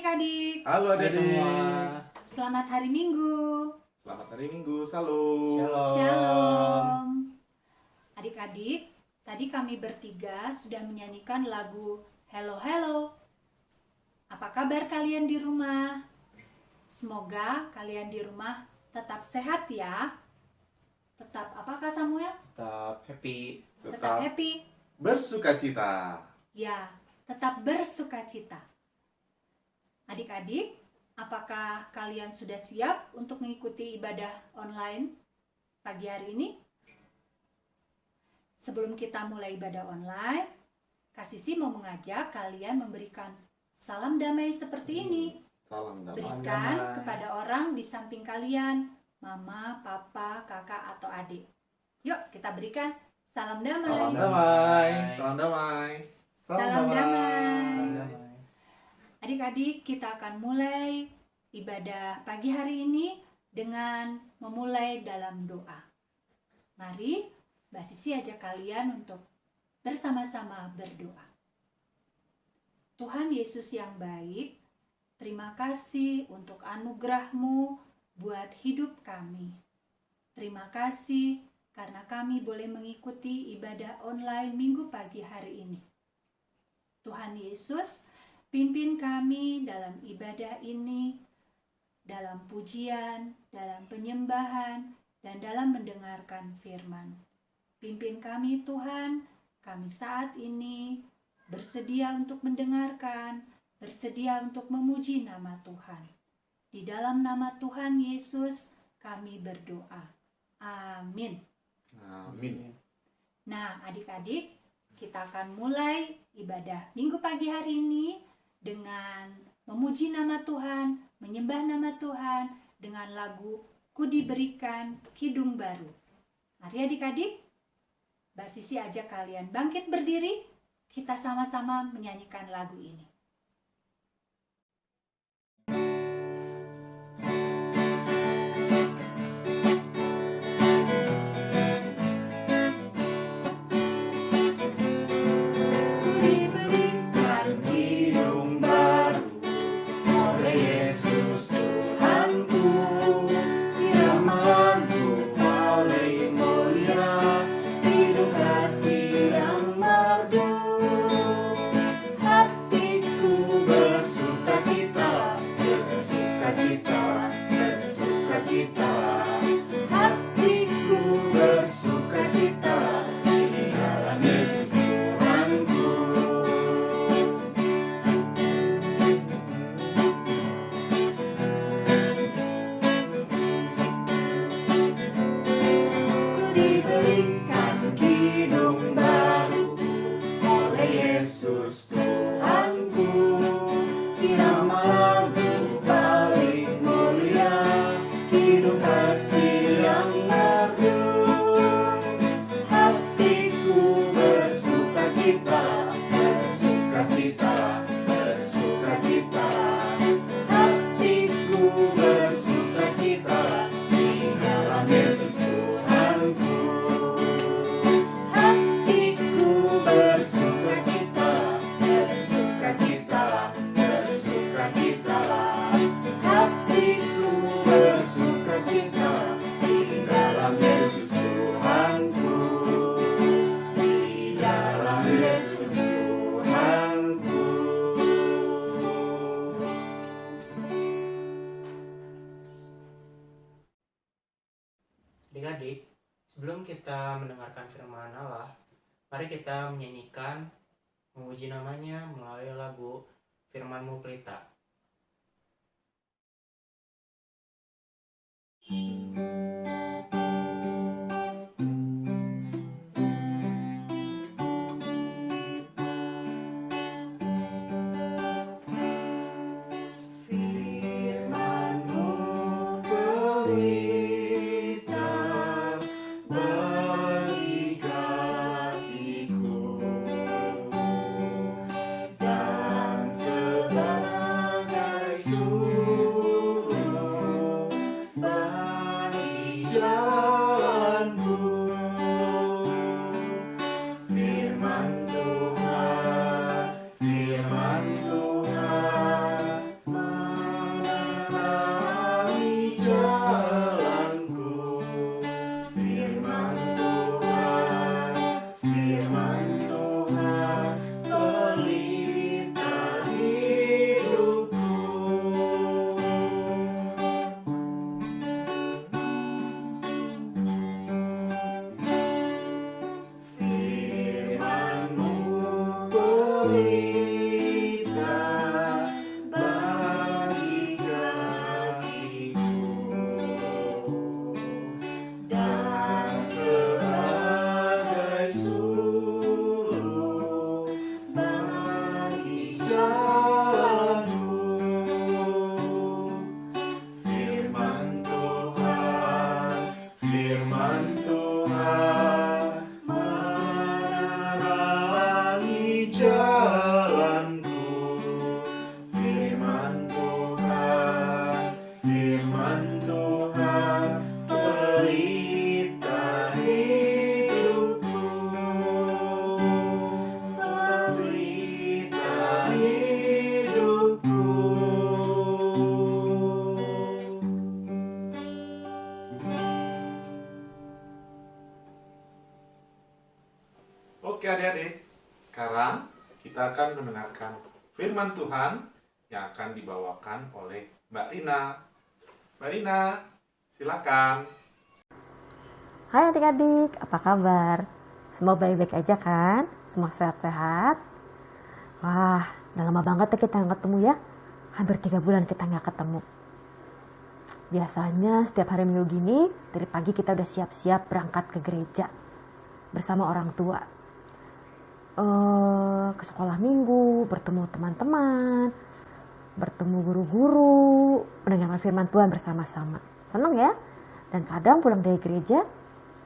adik-adik. Halo Hai adik semua. Selamat hari Minggu. Selamat hari Minggu, salam. Shalom. Adik-adik, tadi kami bertiga sudah menyanyikan lagu Hello Hello. Apa kabar kalian di rumah? Semoga kalian di rumah tetap sehat ya. Tetap apakah Samuel? Tetap happy. Tetap happy. Bersukacita. Ya, tetap bersukacita. Adik-adik, apakah kalian sudah siap untuk mengikuti ibadah online pagi hari ini? Sebelum kita mulai ibadah online, Kak Sisi mau mengajak kalian memberikan salam damai seperti ini. Salam damai. Berikan kepada orang di samping kalian, mama, papa, kakak, atau adik. Yuk, kita berikan salam damai. Salam damai. Salam damai. Salam damai. Damai. Adik-adik, kita akan mulai ibadah pagi hari ini dengan memulai dalam doa. Mari, Mbak Sisi ajak kalian untuk bersama-sama berdoa. Tuhan Yesus yang baik, terima kasih untuk anugerah-Mu buat hidup kami. Terima kasih karena kami boleh mengikuti ibadah online minggu pagi hari ini. Tuhan Yesus, pimpin kami dalam ibadah ini, dalam pujian, dalam penyembahan, dan dalam mendengarkan firman. Pimpin kami Tuhan, kami saat ini bersedia untuk mendengarkan, bersedia untuk memuji nama Tuhan. Di dalam nama Tuhan Yesus kami berdoa. Amin. Amin. Nah, adik-adik, kita akan mulai ibadah minggu pagi hari ini dengan memuji nama Tuhan, menyembah nama Tuhan dengan lagu Ku Diberikan Kidung Baru. Mari adik-adik, Mbak Sisi ajak kalian bangkit berdiri, kita sama-sama menyanyikan lagu ini. Adik-adik, sebelum kita mendengarkan firman Allah, mari kita menyanyikan, memuji namanya melalui lagu Firman-Mu Pelita. Firman Tuhan firman Tuhan yang akan dibawakan oleh Mbak Rina. Mbak Rina, silakan. Hai adik-adik, apa kabar? Semua baik-baik aja kan? Semua sehat-sehat? Wah, udah lama banget ya kita nggak ketemu ya. Hampir 3 bulan kita nggak ketemu. Biasanya setiap hari Minggu gini, dari pagi kita udah siap-siap berangkat ke gereja bersama orang tua. Ke sekolah minggu, bertemu teman-teman, bertemu guru-guru, mendengarkan firman Tuhan bersama-sama. Senang ya? Dan kadang pulang dari gereja,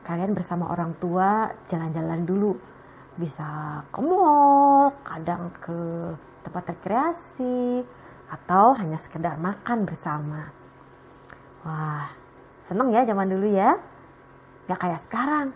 kalian bersama orang tua jalan-jalan dulu. Bisa ke mall, kadang ke tempat rekreasi, atau hanya sekedar makan bersama. Wah, seneng ya zaman dulu ya. Gak kayak sekarang.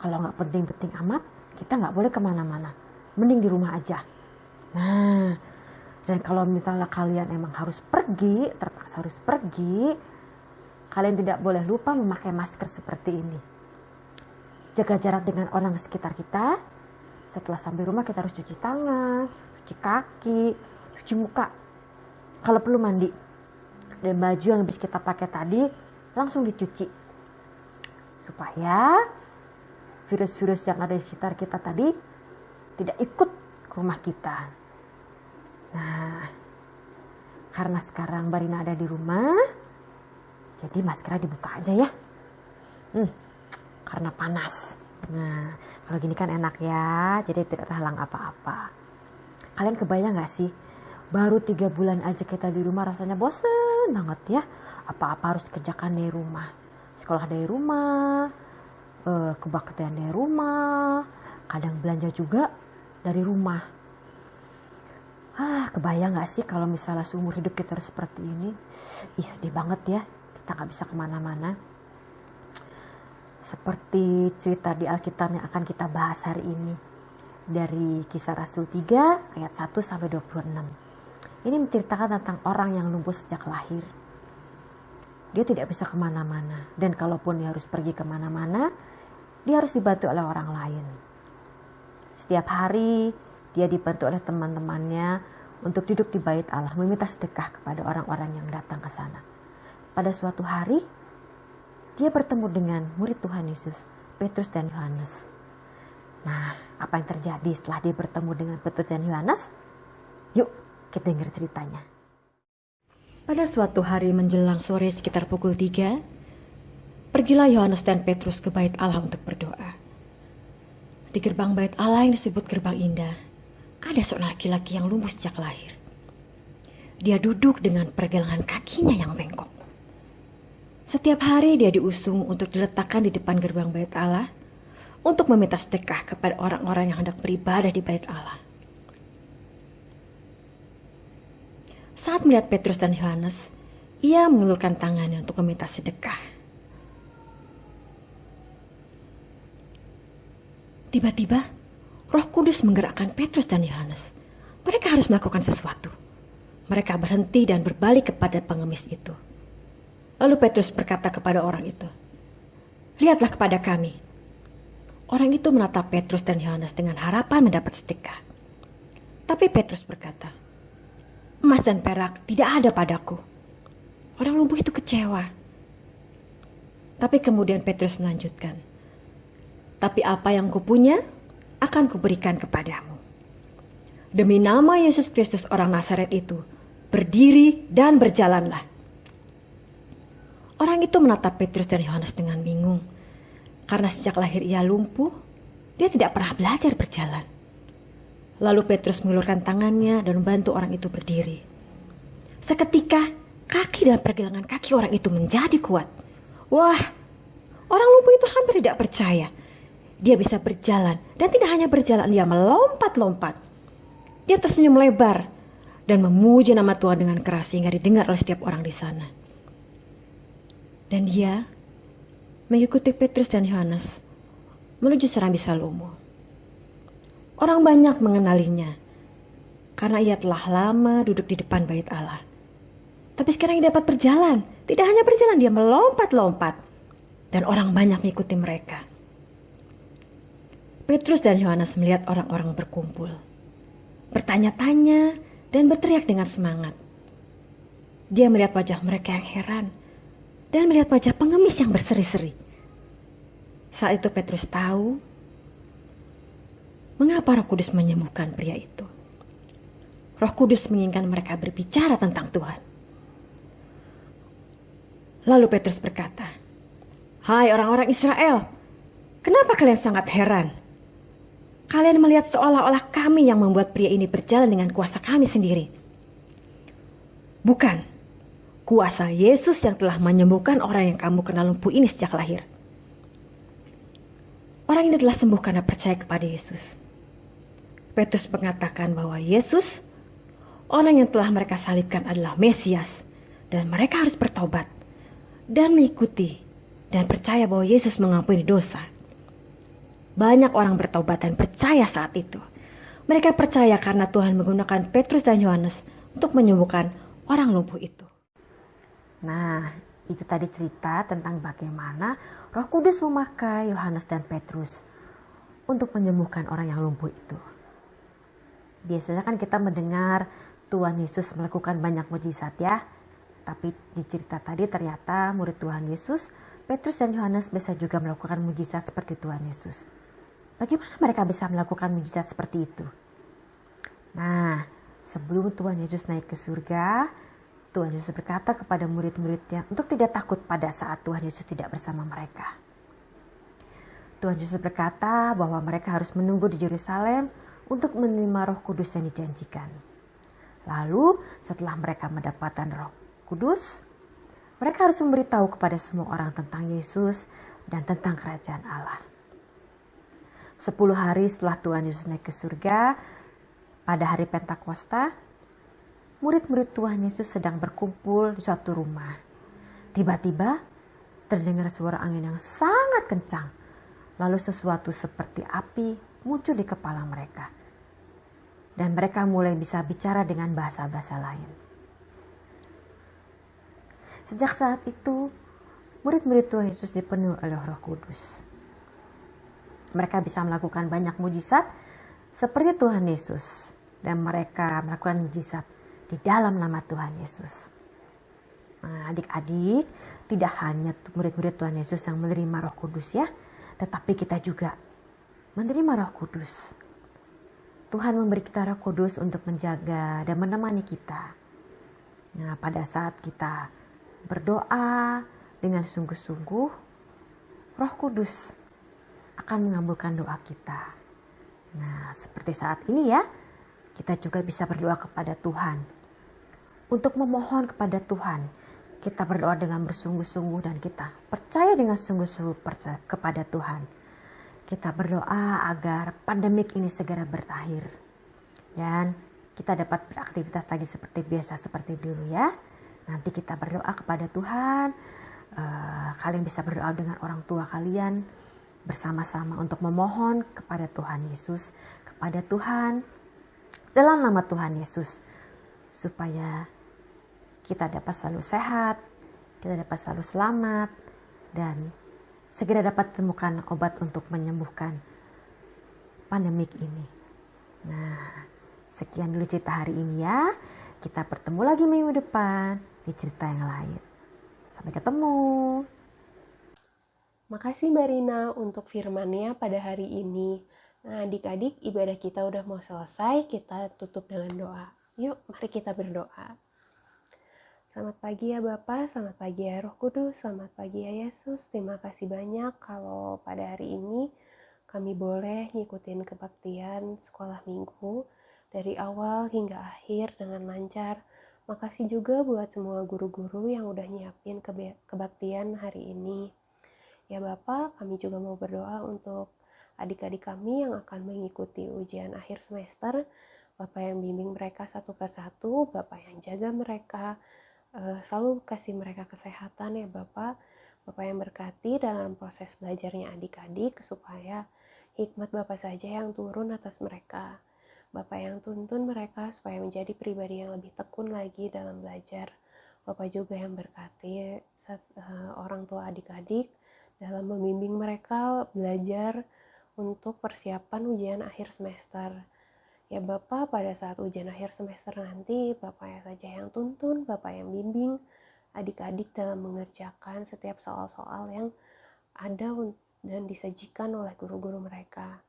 Kalau gak penting-penting amat, kita gak boleh kemana-mana. Mending di rumah aja. Nah, dan kalau misalnya kalian emang harus pergi, terpaksa harus pergi, kalian tidak boleh lupa memakai masker seperti ini. Jaga jarak dengan orang sekitar kita. Setelah sampai rumah kita harus cuci tangan, cuci kaki, cuci muka. Kalau perlu mandi. Dan baju yang habis kita pakai tadi langsung dicuci. Supaya virus-virus yang ada di sekitar kita tadi tidak ikut ke rumah kita. Nah, karena sekarang Mbak Rina ada di rumah, jadi maskernya dibuka aja ya. Karena panas. Nah, kalau gini kan enak ya, jadi tidak terhalang apa-apa. Kalian kebayang gak sih? Baru 3 bulan aja kita di rumah rasanya bosen banget ya. Apa-apa harus dikerjakan dari rumah. Sekolah dari rumah, kebaktian dari rumah, kadang belanja juga dari rumah. Kebayang gak sih kalau misalnya seumur hidup kita harus seperti ini? Sedih banget ya, kita gak bisa kemana-mana. Seperti cerita di Alkitab yang akan kita bahas hari ini. Dari Kisah Rasul 3 ayat 1 sampai 26. Ini menceritakan tentang orang yang lumpuh sejak lahir. Dia tidak bisa kemana-mana. Dan kalaupun dia harus pergi kemana-mana, dia harus dibantu oleh orang lain. Setiap hari dia dibantu oleh teman-temannya untuk duduk di bait Allah, meminta sedekah kepada orang-orang yang datang ke sana. Pada suatu hari, dia bertemu dengan murid Tuhan Yesus, Petrus dan Yohanes. Nah, apa yang terjadi setelah dia bertemu dengan Petrus dan Yohanes? Yuk, kita dengar ceritanya. Pada suatu hari menjelang sore sekitar pukul 3, pergilah Yohanes dan Petrus ke bait Allah untuk berdoa. Di gerbang bait Allah yang disebut Gerbang Indah, ada seorang laki-laki yang lumpuh sejak lahir. Dia duduk dengan pergelangan kakinya yang bengkok. Setiap hari dia diusung untuk diletakkan di depan gerbang bait Allah untuk meminta sedekah kepada orang-orang yang hendak beribadah di bait Allah. Saat melihat Petrus dan Yohanes, ia mengulurkan tangannya untuk meminta sedekah. Tiba-tiba, Roh Kudus menggerakkan Petrus dan Yohanes. Mereka harus melakukan sesuatu. Mereka berhenti dan berbalik kepada pengemis itu. Lalu Petrus berkata kepada orang itu, "Lihatlah kepada kami." Orang itu menatap Petrus dan Yohanes dengan harapan mendapat sedekah. Tapi Petrus berkata, "Emas dan perak tidak ada padaku." Orang lumpuh itu kecewa. Tapi kemudian Petrus melanjutkan, "Tapi apa yang kupunya akan kuberikan kepadamu. Demi nama Yesus Kristus orang Nazaret itu, berdiri dan berjalanlah." Orang itu menatap Petrus dan Yohanes dengan bingung. Karena sejak lahir ia lumpuh, dia tidak pernah belajar berjalan. Lalu Petrus mengulurkan tangannya dan membantu orang itu berdiri. Seketika, kaki dan pergelangan kaki orang itu menjadi kuat. Wah, orang lumpuh itu hampir tidak percaya. Dia bisa berjalan, dan tidak hanya berjalan, dia melompat-lompat. Dia tersenyum lebar dan memuji nama Tuhan dengan keras sehingga didengar oleh setiap orang di sana. Dan dia mengikuti Petrus dan Yohanes menuju Serambi Salomo. Orang banyak mengenalinya karena ia telah lama duduk di depan bait Allah. Tapi sekarang ia dapat berjalan. Tidak hanya berjalan, dia melompat-lompat. Dan orang banyak mengikuti mereka. Petrus dan Yohanes melihat orang-orang berkumpul. Bertanya-tanya dan berteriak dengan semangat. Dia melihat wajah mereka yang heran dan melihat wajah pengemis yang berseri-seri. Saat itu Petrus tahu mengapa Roh Kudus menyembuhkan pria itu. Roh Kudus menginginkan mereka berbicara tentang Tuhan. Lalu Petrus berkata, "Hai orang-orang Israel, kenapa kalian sangat heran? Kalian melihat seolah-olah kami yang membuat pria ini berjalan dengan kuasa kami sendiri. Bukan, kuasa Yesus yang telah menyembuhkan orang yang kamu kenal lumpuh ini sejak lahir. Orang ini telah sembuh karena percaya kepada Yesus." Petrus mengatakan bahwa Yesus, orang yang telah mereka salibkan, adalah Mesias, dan mereka harus bertobat dan mengikuti dan percaya bahwa Yesus mengampuni dosa. Banyak orang bertobat dan percaya saat itu. Mereka percaya karena Tuhan menggunakan Petrus dan Yohanes untuk menyembuhkan orang lumpuh itu. Nah, itu tadi cerita tentang bagaimana Roh Kudus memakai Yohanes dan Petrus untuk menyembuhkan orang yang lumpuh itu. Biasanya kan kita mendengar Tuhan Yesus melakukan banyak mujizat ya. Tapi di cerita tadi ternyata murid Tuhan Yesus, Petrus dan Yohanes bisa juga melakukan mujizat seperti Tuhan Yesus. Bagaimana mereka bisa melakukan mujizat seperti itu? Nah, sebelum Tuhan Yesus naik ke surga, Tuhan Yesus berkata kepada murid-muridnya untuk tidak takut pada saat Tuhan Yesus tidak bersama mereka. Tuhan Yesus berkata bahwa mereka harus menunggu di Yerusalem untuk menerima Roh Kudus yang dijanjikan. Lalu setelah mereka mendapatkan Roh Kudus, mereka harus memberitahu kepada semua orang tentang Yesus dan tentang kerajaan Allah. 10 hari setelah Tuhan Yesus naik ke surga, pada hari Pentakosta, murid-murid Tuhan Yesus sedang berkumpul di suatu rumah. Tiba-tiba terdengar suara angin yang sangat kencang. Lalu sesuatu seperti api muncul di kepala mereka. Dan mereka mulai bisa bicara dengan bahasa-bahasa lain. Sejak saat itu, murid-murid Tuhan Yesus dipenuhi oleh Roh Kudus. Mereka bisa melakukan banyak mujizat seperti Tuhan Yesus. Dan mereka melakukan mujizat di dalam nama Tuhan Yesus. Nah, adik-adik, tidak hanya murid-murid Tuhan Yesus yang menerima Roh Kudus ya, tetapi kita juga menerima Roh Kudus. Tuhan memberi kita Roh Kudus untuk menjaga dan menemani kita. Nah, pada saat kita berdoa dengan sungguh-sungguh, Roh Kudus akan mengabulkan doa kita. Nah, seperti saat ini ya, kita juga bisa berdoa kepada Tuhan. Untuk memohon kepada Tuhan, kita berdoa dengan bersungguh-sungguh dan kita percaya dengan sungguh-sungguh kepada Tuhan. Kita berdoa agar pandemik ini segera berakhir. Dan kita dapat beraktivitas lagi seperti biasa, seperti dulu ya. Nanti kita berdoa kepada Tuhan. Kalian bisa berdoa dengan orang tua kalian bersama-sama untuk memohon kepada Tuhan Yesus. Kepada Tuhan dalam nama Tuhan Yesus. Supaya kita dapat selalu sehat. Kita dapat selalu selamat. Dan segera dapat temukan obat untuk menyembuhkan pandemik ini. Nah, sekian dulu cerita hari ini ya. Kita bertemu lagi minggu depan di cerita yang lain. Sampai ketemu. Makasih Mbak Rina untuk firmannya pada hari ini. Nah, adik-adik, ibadah kita udah mau selesai, kita tutup dengan doa. Yuk, mari kita berdoa. Selamat pagi ya Bapak, selamat pagi ya Roh Kudus, selamat pagi ya Yesus. Terima kasih banyak kalau pada hari ini kami boleh ngikutin kebaktian sekolah minggu dari awal hingga akhir dengan lancar. Makasih juga buat semua guru-guru yang udah nyiapin kebaktian hari ini. Ya Bapak, kami juga mau berdoa untuk adik-adik kami yang akan mengikuti ujian akhir semester. Bapak yang bimbing mereka satu persatu, Bapak yang jaga mereka, selalu kasih mereka kesehatan ya Bapak. Bapak yang berkati dalam proses belajarnya adik-adik supaya hikmat Bapak saja yang turun atas mereka. Bapak yang tuntun mereka supaya menjadi pribadi yang lebih tekun lagi dalam belajar. Bapak juga yang berkati orang tua adik-adik dalam membimbing mereka belajar untuk persiapan ujian akhir semester. Ya Bapak, pada saat ujian akhir semester nanti, Bapak yang saja yang tuntun, Bapak yang bimbing adik-adik dalam mengerjakan setiap soal-soal yang ada dan disajikan oleh guru-guru mereka.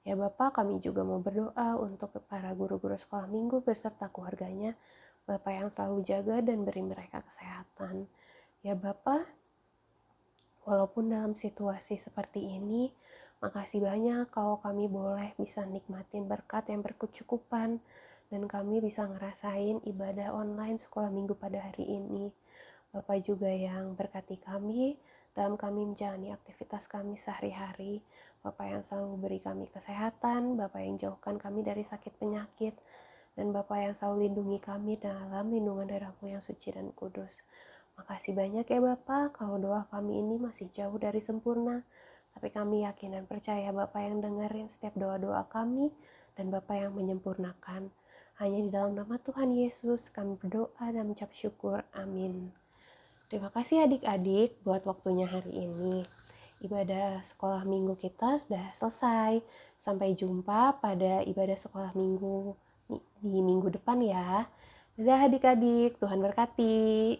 Ya Bapak, kami juga mau berdoa untuk para guru-guru sekolah minggu beserta keluarganya, Bapak yang selalu jaga dan beri mereka kesehatan. Ya Bapak, walaupun dalam situasi seperti ini, makasih banyak kalau kami boleh bisa nikmatin berkat yang berkecukupan dan kami bisa ngerasain ibadah online sekolah minggu pada hari ini. Bapak juga yang berkati kami dalam kami menjalani aktivitas kami sehari-hari. Bapak yang selalu beri kami kesehatan, Bapak yang jauhkan kami dari sakit penyakit, dan Bapak yang selalu lindungi kami dalam lindungan darah-Mu yang suci dan kudus. Makasih banyak ya Bapak, kalau doa kami ini masih jauh dari sempurna, tapi kami yakin dan percaya Bapak yang dengerin setiap doa-doa kami, dan Bapak yang menyempurnakan. Hanya di dalam nama Tuhan Yesus kami berdoa dan mengucap syukur. Amin. Terima kasih adik-adik buat waktunya hari ini. Ibadah sekolah minggu kita sudah selesai. Sampai jumpa pada ibadah sekolah minggu di minggu depan ya. Dadah adik-adik, Tuhan berkati.